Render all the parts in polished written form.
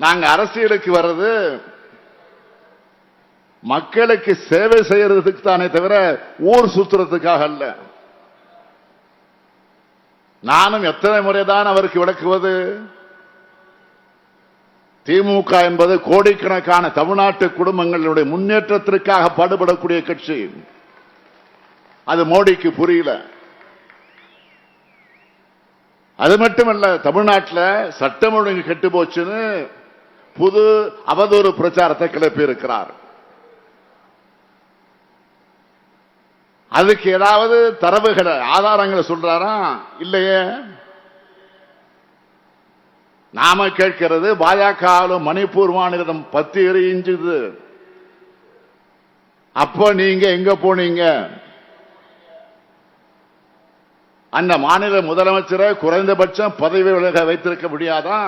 நாங்க அரசியலுக்கு வர்றது மக்களுக்கு சேவை செய்யறதுக்கு தானே தவிர ஊர் சுத்துறதுக்காக அல்ல. நானும் எத்தனை முறைதான் அவருக்கு விளக்குவது? திமுக என்பது கோடிக்கணக்கான தமிழ்நாட்டு குடும்பங்களுடைய முன்னேற்றத்திற்காக பாடுபடக்கூடிய கட்சி. அது மோடிக்கு புரியல. அது மட்டுமல்ல, தமிழ்நாட்டில் சட்டம் ஒழுங்கு கெட்டு போச்சுன்னு புது அவதூறு பிரச்சாரத்தை கிளப்பி இருக்கிறார். அதுக்கு ஏதாவது தரவுகளை ஆதாரங்களை சொல்றாரா? இல்லையே. நாம கேட்கிறது பாஜக மணிப்பூர் மாநிலம் 10 எரிஞ்சுது. அப்போ நீங்க எங்க போனீங்க? அந்த மாநில முதலமைச்சரை குறைந்தபட்சம் பதவி விலக வைத்திருக்க முடியாதா?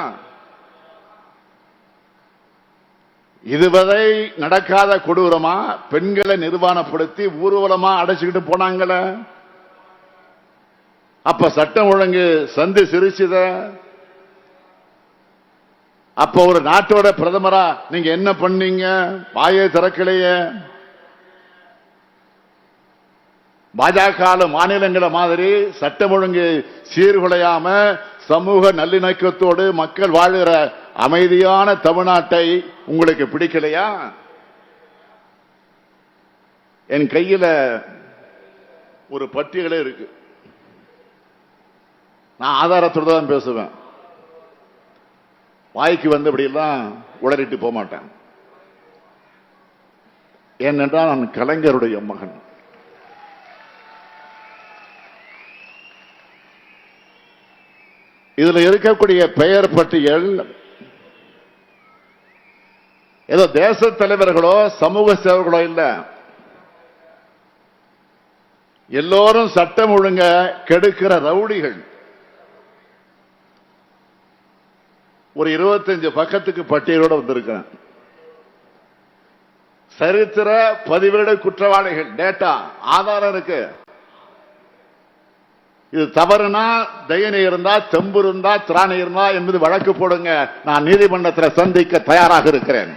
இதுவரை நடக்காத கொடூரமா பெண்களை நிர்வாணப்படுத்தி ஊர்வலமா அடைச்சுக்கிட்டு போனாங்கள. அப்ப சட்டம் ஒழுங்கு சந்தி சிரிச்சுத. அப்ப ஒரு நாட்டோட பிரதமரா நீங்க என்ன பண்ணீங்க? வாயை திறக்கலையே. பாஜக மாநிலங்களை மாதிரி சட்டம் ஒழுங்கு சீர்குலையாம சமூக நல்லிணக்கத்தோடு மக்கள் வாழுகிற அமைதியான தமிழ்நாட்டை உங்களுக்கு பிடிக்கலையா? என் கையில ஒரு பட்டியலே இருக்கு. நான் ஆதாரத்தோடு தான் பேசுவேன். வாய்க்கு வந்தபடியெல்லாம் உளறிட்டு போக மாட்டேன். ஏனென்றால் நான் கலைஞருடைய மகன். இதுல இருக்கக்கூடிய பெயர் பட்டியல் ஏதோ தேச தலைவர்களோ சமூக சேவர்களோ இல்ல. எல்லோரும் சட்டம் ஒழுங்க கெடுக்கிற ரவுடிகள். ஒரு 25 பக்கத்துக்கு பட்டியலோட வந்திருக்கிறேன். சரித்திர பதிவேடு குற்றவாளிகள் டேட்டா ஆதாரம் இருக்கு. இது தவறுனா தயனை இருந்தா, தெம்பு இருந்தா, திராணி இருந்தா என்பது வழக்கு போடுங்க. நான் நீதிமன்றத்தில் சந்திக்க தயாராக இருக்கிறேன்.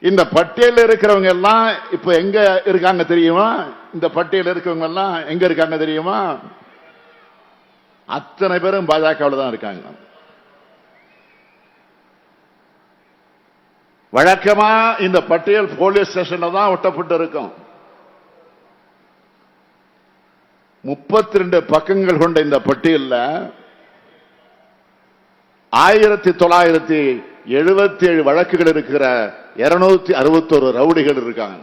இந்த பட்டியலில் இருக்கிறவங்க எல்லாம் இப்ப எங்க இருக்காங்க தெரியுமா? இந்த பட்டியலில் இருக்கிறவங்க எல்லாம் எங்க இருக்காங்க தெரியுமா? அத்தனை பேரும் பாஜகவில் தான் இருக்காங்க. வழக்கமா இந்த பட்டியல் போலீஸ் ஸ்டேஷன்ல தான் ஒட்டப்பட்டு இருக்கும். 32 பக்கங்கள் கொண்ட இந்த பட்டியல்ல 1977 வழக்குகள் இருக்கிற 261 ரவுடிகள் இருக்காங்க.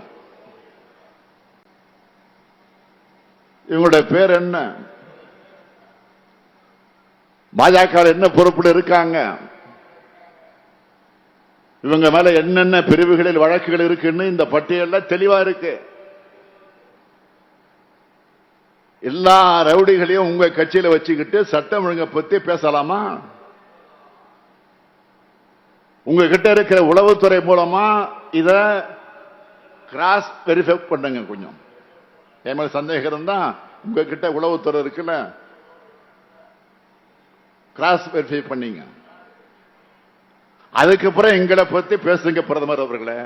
இவங்களுடைய பேர் என்ன? பாஜக என்ன பொறுப்பில் இருக்காங்க? இவங்க மேல என்னென்ன பிரிவுகளில் வழக்குகள் இருக்குன்னு இந்த பட்டியல்ல தெளிவா இருக்கு. எல்லா ரவுடிகளையும் உங்க கட்சியில வச்சுக்கிட்டு சட்டம் ஒழுங்கை பத்தி பேசலாமா? உங்ககிட்ட இருக்கிற உளவுத்துறை மூலமா இத கிராஸ் வெரிஃபை பண்ணுங்க. கொஞ்சம் என் மேல சந்தேகம் இருந்தா உங்ககிட்ட உளவுத்துறை இருக்குல்ல, கிராஸ் வெரிஃபை பண்ணீங்க. அதுக்கப்புறம் எங்களை பத்தி பேசுங்க பிரதமர் அவர்களே.